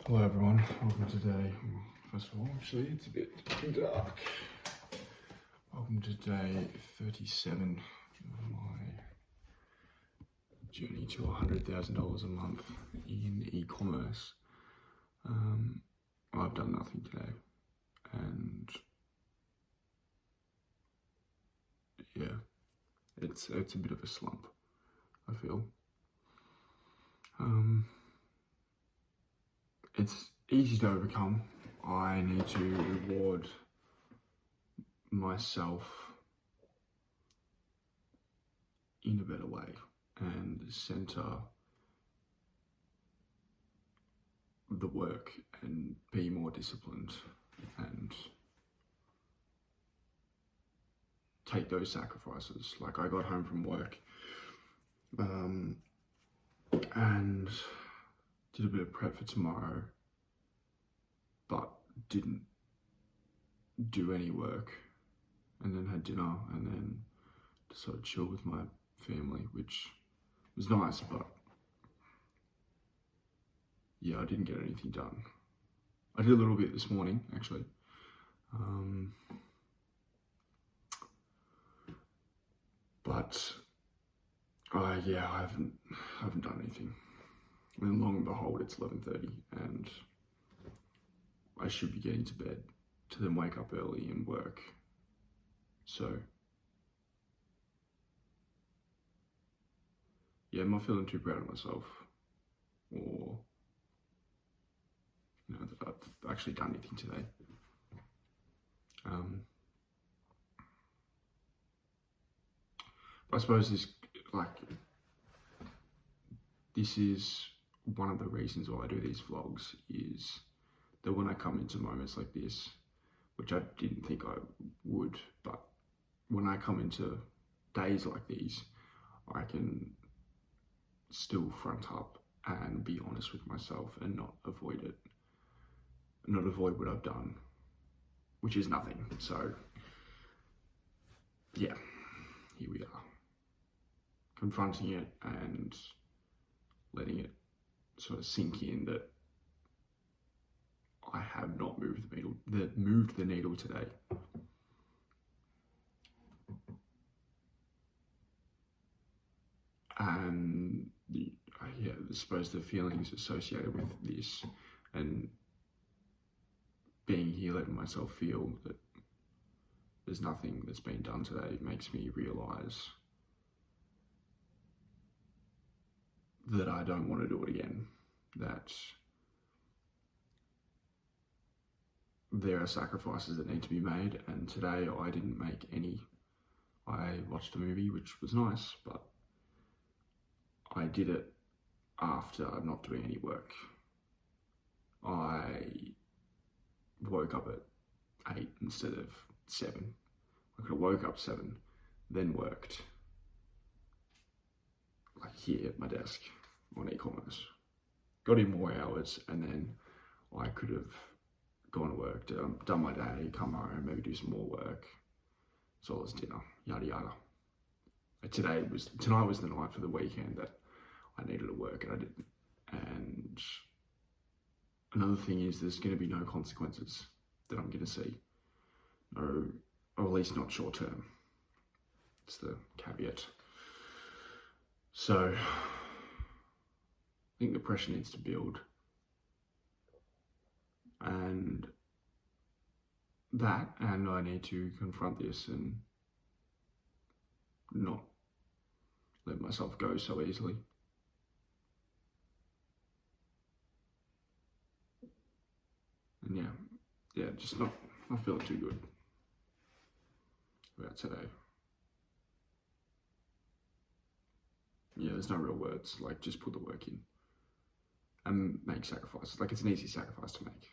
Hello everyone, welcome today. First of all, actually it's a bit dark. Welcome to day 37 of my journey to $100,000 a month in e-commerce. I've done nothing today, and yeah, it's a bit of a slump, I feel. It's easy to overcome. I need to reward myself in a better way and center the work and be more disciplined and take those sacrifices. Like, I got home from work and did a bit of prep for tomorrow, but didn't do any work, and then had dinner, and then decided to chill with my family, which was nice, but yeah, I didn't get anything done. I did a little bit this morning, actually. But I haven't done anything. And then long and behold, it's 11:30, and I should be getting to bed to then wake up early and work. So yeah, I'm not feeling too proud of myself, or that I've actually done anything today. I suppose this is one of the reasons why I do these vlogs, is that when I come into moments like this, which I didn't think I would, but when I come into days like these, I can still front up and be honest with myself and not avoid it, not avoid what I've done, which is nothing. So yeah, here we are, confronting it and letting it sort of sink in that I have not moved the needle today. And I suppose the feelings associated with this and being here, letting myself feel that there's nothing that's been done today, makes me realise that I don't want to do it again, that there are sacrifices that need to be made, and today I didn't make any. I watched a movie, which was nice, but I did it after not doing any work. I woke up at 8 instead of 7. I could have woke up 7, then worked, like here at my desk on e-commerce, got in more hours, and then I could have gone to work, done my day, come home, maybe do some more work, as well as dinner, yada yada. Tonight was the night for the weekend that I needed to work, and I didn't. And another thing is, there's going to be no consequences that I'm going to see, or at least not short term. It's the caveat. So I think the pressure needs to build, and I need to confront this and not let myself go so easily. And yeah, just not feeling too good about today. Yeah, there's no real words, like, just put the work in and make sacrifices. Like, it's an easy sacrifice to make,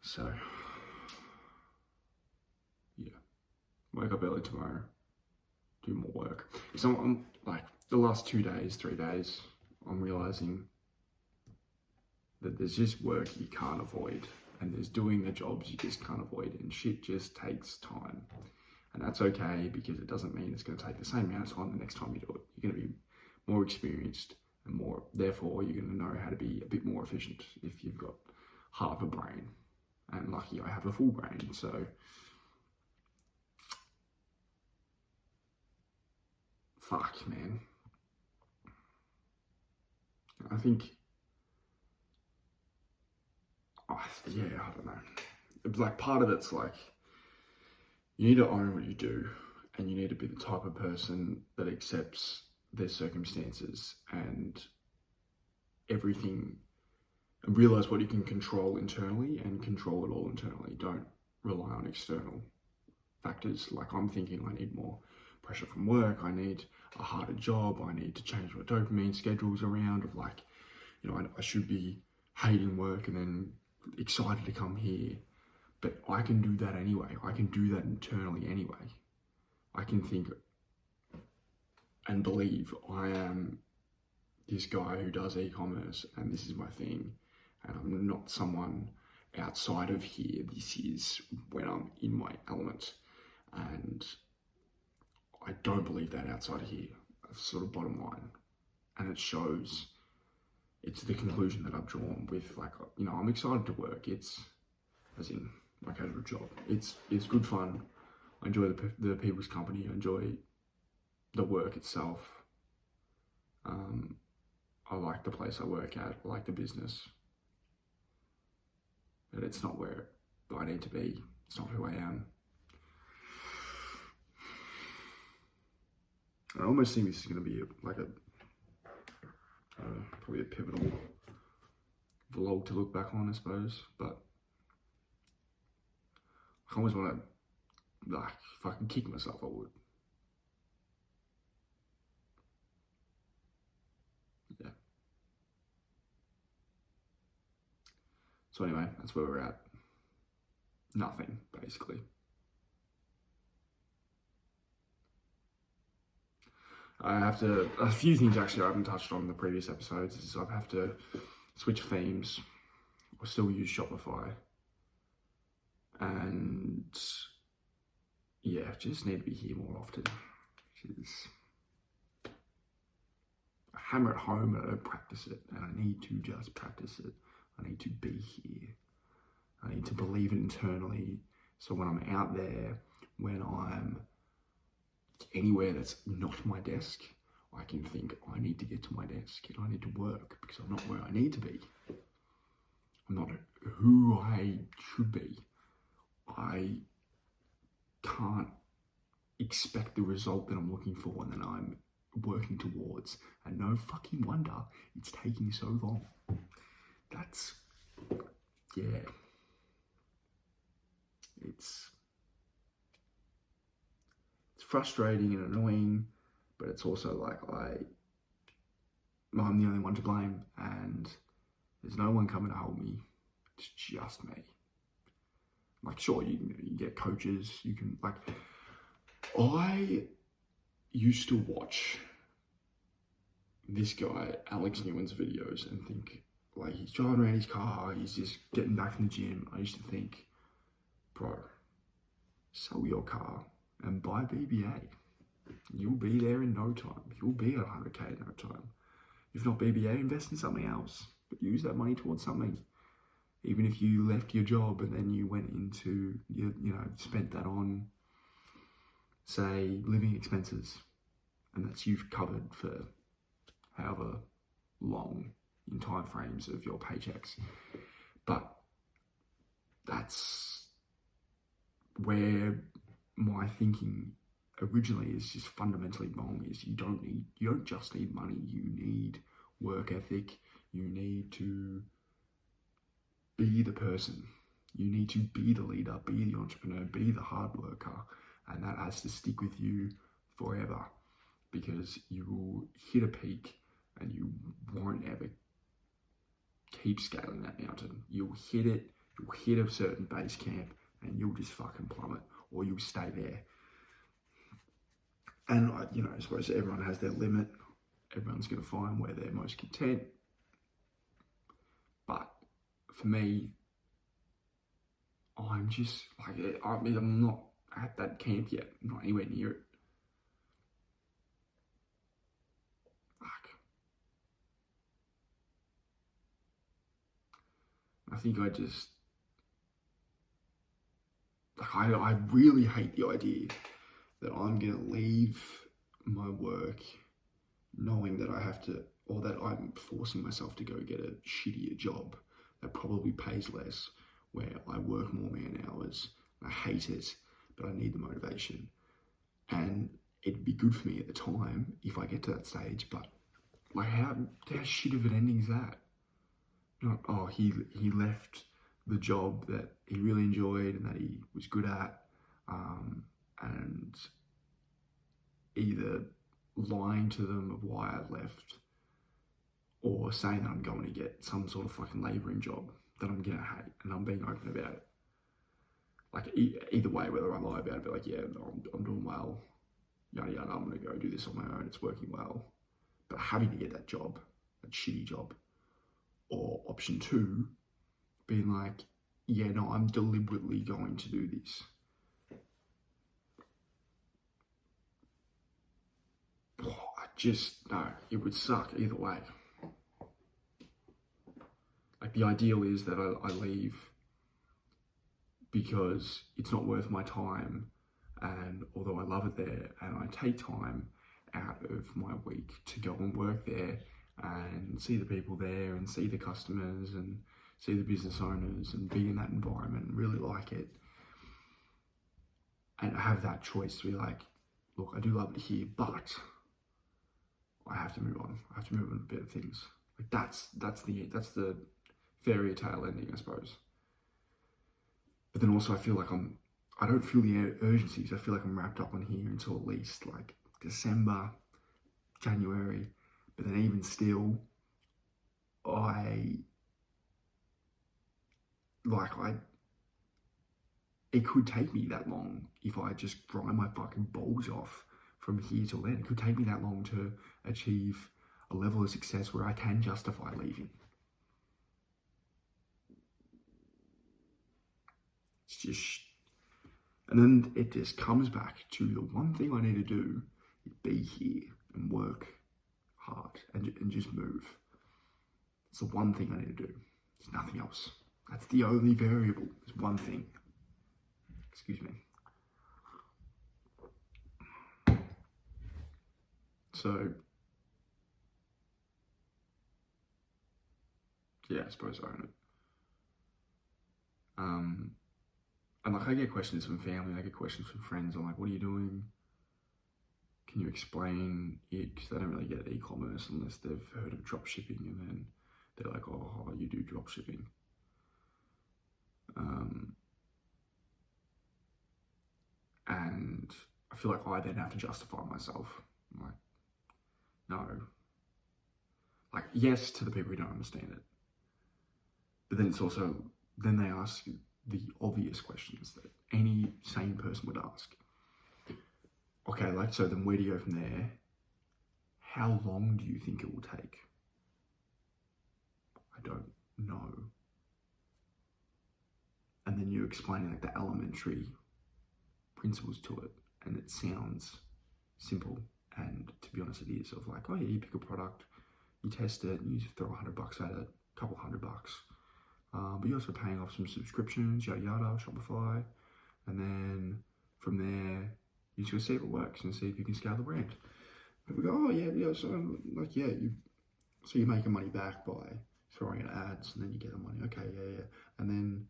So yeah, wake up early tomorrow, do more work. So I'm like, the last 2 days, 3 days, I'm realizing that there's just work you can't avoid, and there's doing the jobs you just can't avoid, and shit just takes time. And that's okay, because it doesn't mean it's going to take the same amount of time the next time you do it. You're going to be more experienced and more, therefore you're going to know how to be a bit more efficient if you've got half a brain. And lucky I have a full brain, so fuck, man. I think, yeah, I don't know. Like, part of it's like, you need to own what you do, and you need to be the type of person that accepts their circumstances and everything, and realize what you can control internally and control it all internally. Don't rely on external factors. Like, I'm thinking I need more pressure from work, I need a harder job, I need to change my dopamine schedules around, of like, you know, I should be hating work and then excited to come here. But I can do that anyway. I can do that internally anyway. I can think and believe I am this guy who does e-commerce and this is my thing, and I'm not someone outside of here. This is when I'm in my element, and I don't believe that outside of here. That's sort of bottom line. And it shows, it's the conclusion that I've drawn with, like, you know, I'm excited to work. It's, as in my casual job. It's good fun. I enjoy the people's company. I enjoy the work itself. I like the place I work at. I like the business. But it's not where I need to be. It's not who I am. I almost think this is going to be probably a pivotal vlog to look back on, I suppose. But I always want to, like, if I could kick myself, I would. Yeah. So anyway, that's where we're at. Nothing, basically. A few things actually I haven't touched on in the previous episodes is I have to switch themes. I still use Shopify. And yeah, just need to be here more often. I hammer at home, but I don't practice it. And I need to just practice it. I need to be here. I need to believe it internally. So when I'm out there, when I'm anywhere that's not my desk, I can think, I need to get to my desk and I need to work, because I'm not where I need to be. I'm not who I should be. I can't expect the result that I'm looking for and that I'm working towards. And no fucking wonder it's taking so long. That's, yeah. It's frustrating and annoying, but it's also like I'm the only one to blame, and there's no one coming to hold me. It's just me. Like, sure, you get coaches, you can, like, I used to watch this guy, Alex Newman's videos, and think, like, he's driving around his car, he's just getting back from the gym. I used to think, bro, sell your car and buy BBA. You'll be there in no time. You'll be at 100K in no time. If not BBA, invest in something else, but use that money towards something. Even if you left your job and then you went into, spent that on, say, living expenses, and that's you've covered for however long in time frames of your paychecks. But that's where my thinking originally is just fundamentally wrong. Is you don't just need money, you need work ethic, you need to be the person, you need to be the leader, be the entrepreneur, be the hard worker, and that has to stick with you forever, because you will hit a peak and you won't ever keep scaling that mountain. You'll hit it, you'll hit a certain base camp and you'll just fucking plummet, or you'll stay there. And I suppose everyone has their limit. Everyone's going to find where they're most content. But for me, I'm just like, I'm not at that camp yet. I'm not anywhere near it. Fuck. I think I just, like, I really hate the idea that I'm gonna leave my work knowing that I have to, or that I'm forcing myself to go get a shittier job that probably pays less, where I work more man hours. I hate it, but I need the motivation. And it'd be good for me at the time if I get to that stage, but like how shit of an ending is that? Not, oh, he left the job that he really enjoyed and that he was good at, and either lying to them of why I left, or saying that I'm going to get some sort of fucking labouring job that I'm gonna hate, and I'm being open about it. Like either way, whether I lie about it, be like, yeah, no, I'm doing well, yada yada, I'm gonna go do this on my own, it's working well. But having to get that job, that shitty job, or option two, being like, yeah, no, I'm deliberately going to do this. No, it would suck either way. Like the ideal is that I leave because it's not worth my time, and although I love it there, and I take time out of my week to go and work there and see the people there and see the customers and see the business owners and be in that environment and really like it, and have that choice to be like, look, I do love it here, but I have to move on. I have to move on to better things. Like that's the fairy tale ending, I suppose. But then also I feel like I don't feel the urgency, so I feel like I'm wrapped up on here until at least like December, January. But then even still, it could take me that long if I just grind my fucking balls off from here till then. It could take me that long to achieve a level of success where I can justify leaving. It's just, and then it just comes back to the one thing I need to do is be here and work hard and just move. It's the one thing I need to do. There's nothing else. That's the only variable. There's one thing. Excuse me. So, yeah, I suppose I own it. And like I get questions from family, I get questions from friends. I'm like, what are you doing? Can you explain it? Because they don't really get e-commerce unless they've heard of drop shipping, and then they're like, oh, you do drop shipping. And I feel like I then have to justify myself. I'm like, no. Like, yes, to the people who don't understand it. But then it's also, then they ask the obvious questions that any sane person would ask. Okay, like, so then where do you go from there? How long do you think it will take? I don't know. And then you explain like the elementary principles to it, and it sounds simple, and to be honest it is, of like, oh yeah, you pick a product, you test it, and you throw $100 at it, a couple $100, but you're also paying off some subscriptions, yada yada, Shopify, and then from there you just go see if it works and see if you can scale the brand. But we go, oh yeah, so like, yeah, so you're making money back by throwing in ads, and then you get the money, okay, yeah, and then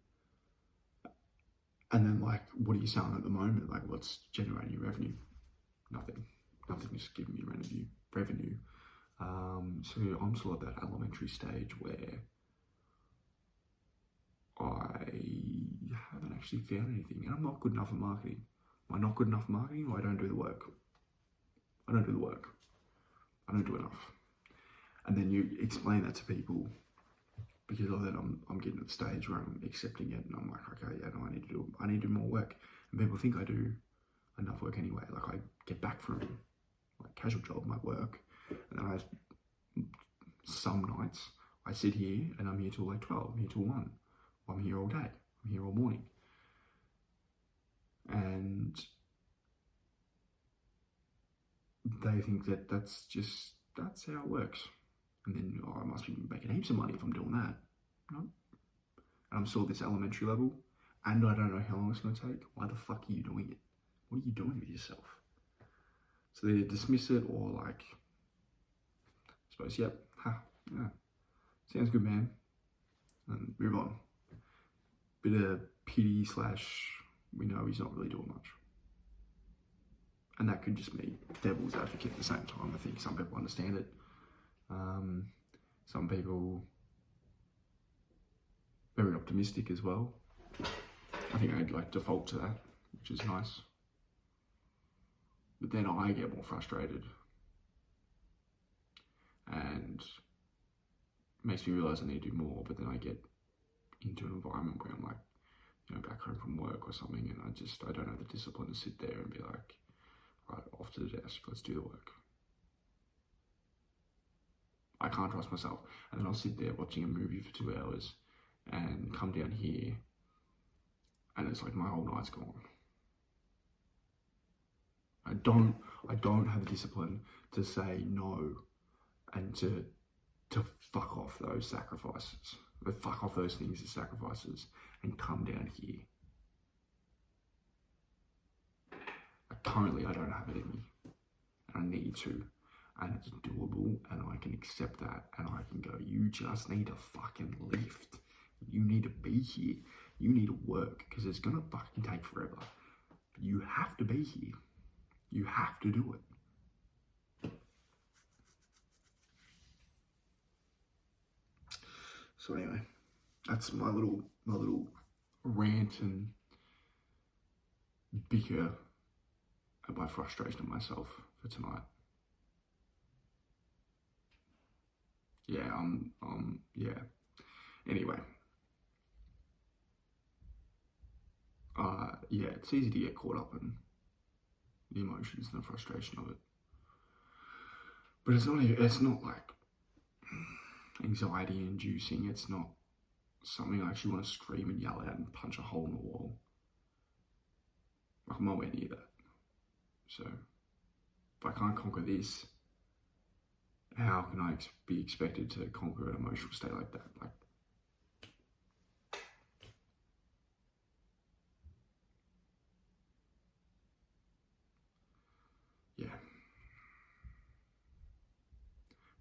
like, what are you selling at the moment? Like, what's generating your revenue? Nothing is giving me revenue. So I'm still at that elementary stage where I haven't actually found anything, and I'm not good enough at marketing. Am I not good enough at marketing, or I don't do the work? I don't do enough. And then you explain that to people, because of that I'm getting to the stage where I'm accepting it, and I'm like, okay, yeah, no, I need to do more work. And people think I do enough work anyway. Like, I get back from my casual job, my work, and then some nights I sit here and I'm here till like 12, I'm here till 1. I'm here all day, I'm here all morning. and they think that that's how it works. And then, I must be making heaps of money if I'm doing that. No. And I'm still at this elementary level, and I don't know how long it's going to take. Why the fuck are you doing it? What are you doing with yourself? So they dismiss it, or like, I suppose, yep, yeah, sounds good, man, and move on. Bit of pity / we know he's not really doing much. And that could just be devil's advocate at the same time. I think some people understand it. Some people very optimistic as well. I think I'd like default to that, which is nice. But then I get more frustrated, and it makes me realise I need to do more. But then I get into an environment where I'm like, back home from work or something, and I don't have the discipline to sit there and be like, right, off to the desk, let's do the work. I can't trust myself. And then I'll sit there watching a movie for 2 hours and come down here, and it's like my whole night's gone. I don't have the discipline to say no and to fuck off those sacrifices. Fuck off those things as sacrifices and come down here. Currently, I don't have it in me, and I need to, and it's doable, and I can accept that, and I can go, you just need to fucking lift. You need to be here. You need to work, because it's gonna fucking take forever. But you have to be here. You have to do it. So anyway, that's my little rant and bicker at my frustration of myself for tonight. Yeah, yeah. Anyway. Yeah, it's easy to get caught up in the emotions and the frustration of it. But it's not like anxiety inducing. It's not something I actually want to scream and yell at and punch a hole in the wall. Like, I'm nowhere near that. So, if I can't conquer this, how can I be expected to conquer an emotional state like that? Like, yeah.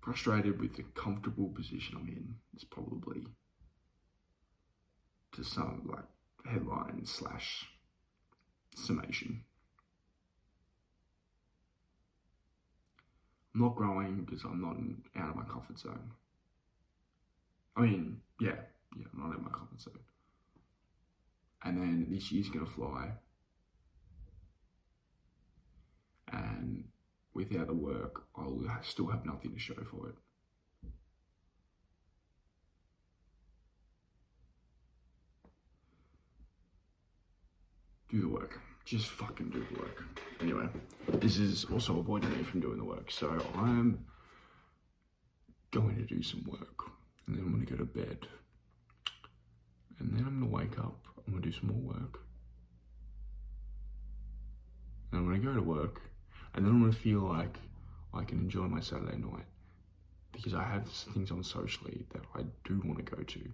Frustrated with the comfortable position I'm in is probably to some like headline / summation. I'm not growing because I'm not out of my comfort zone. I mean, yeah, I'm not out of my comfort zone. And then this year's gonna fly, and without the work, I'll still have nothing to show for it. Do the work. Just fucking do the work. Anyway, this is also avoiding me from doing the work. So I'm going to do some work, and then I'm going to go to bed. And then I'm going to wake up, I'm going to do some more work. And I'm going to go to work, and then I'm going to feel like I can enjoy my Saturday night. Because I have things on socially that I do want to go to.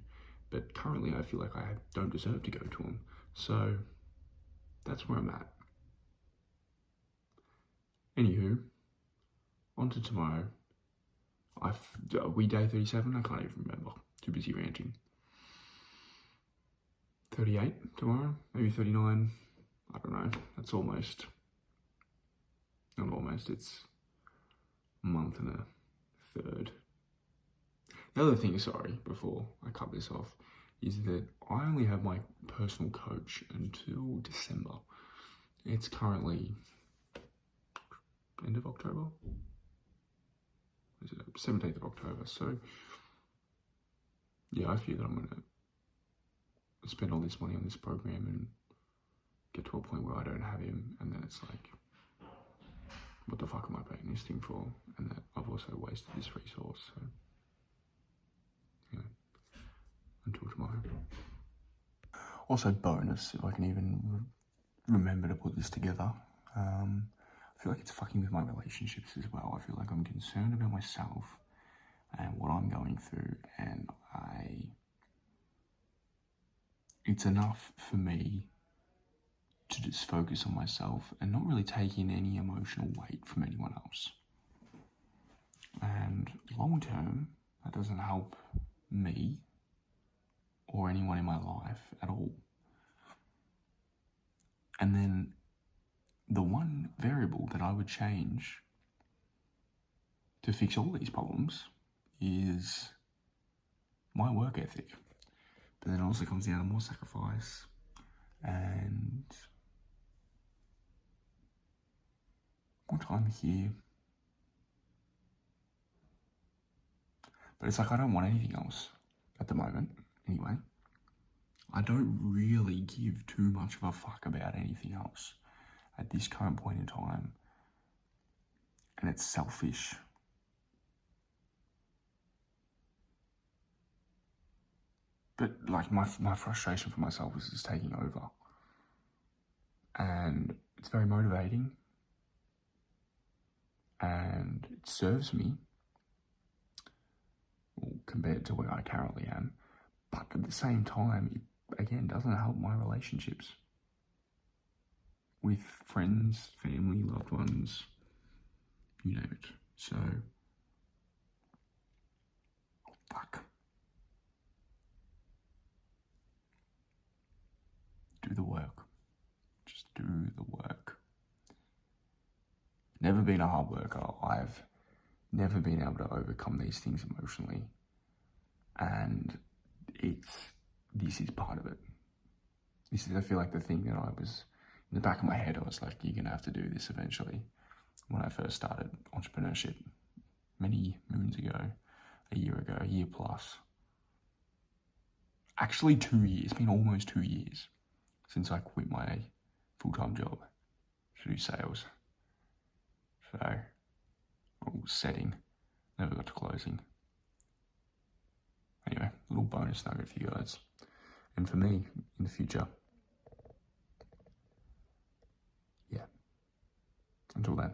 But currently I feel like I don't deserve to go to them. So that's where I'm at. Anywho, on to tomorrow. Are we day 37? I can't even remember. Too busy ranting. 38 tomorrow? Maybe 39? I don't know. That's almost. Not almost, it's a month and a third. The other thing, sorry, before I cut this off, is that I only have my personal coach until December. It's currently end of October? Is it 17th of October? So, yeah, I fear that I'm going to spend all this money on this program and get to a point where I don't have him, and then it's like, what the fuck am I paying this thing for? And that I've also wasted this resource, so, yeah, until tomorrow. Also bonus, if I can even remember to put this together. I feel like it's fucking with my relationships as well. I feel like I'm concerned about myself and what I'm going through, and it's enough for me to just focus on myself and not really take in any emotional weight from anyone else. And long term, that doesn't help me or anyone in my life at all. And then the one variable that I would change to fix all these problems is my work ethic. But then it also comes down to more sacrifice and more time here. But it's like I don't want anything else at the moment, anyway. I don't really give too much of a fuck about anything else at this current point in time. And it's selfish. But like my frustration for myself is just taking over. And it's very motivating. And it serves me, well, compared to where I currently am. But at the same time, it again doesn't help my relationships with friends, family, loved ones, you name it. So, fuck. Do the work. Just do the work. Never been a hard worker. I've never been able to overcome these things emotionally. And this is part of it. This is, I feel like, the thing that I was, in the back of my head, I was like, you're going to have to do this eventually. When I first started entrepreneurship many moons ago, a year plus. Actually 2 years, it's been almost 2 years since I quit my full-time job to do sales. So, setting, never got to closing. Anyway, little bonus nugget for you guys. And for me, in the future. Yeah. Until then.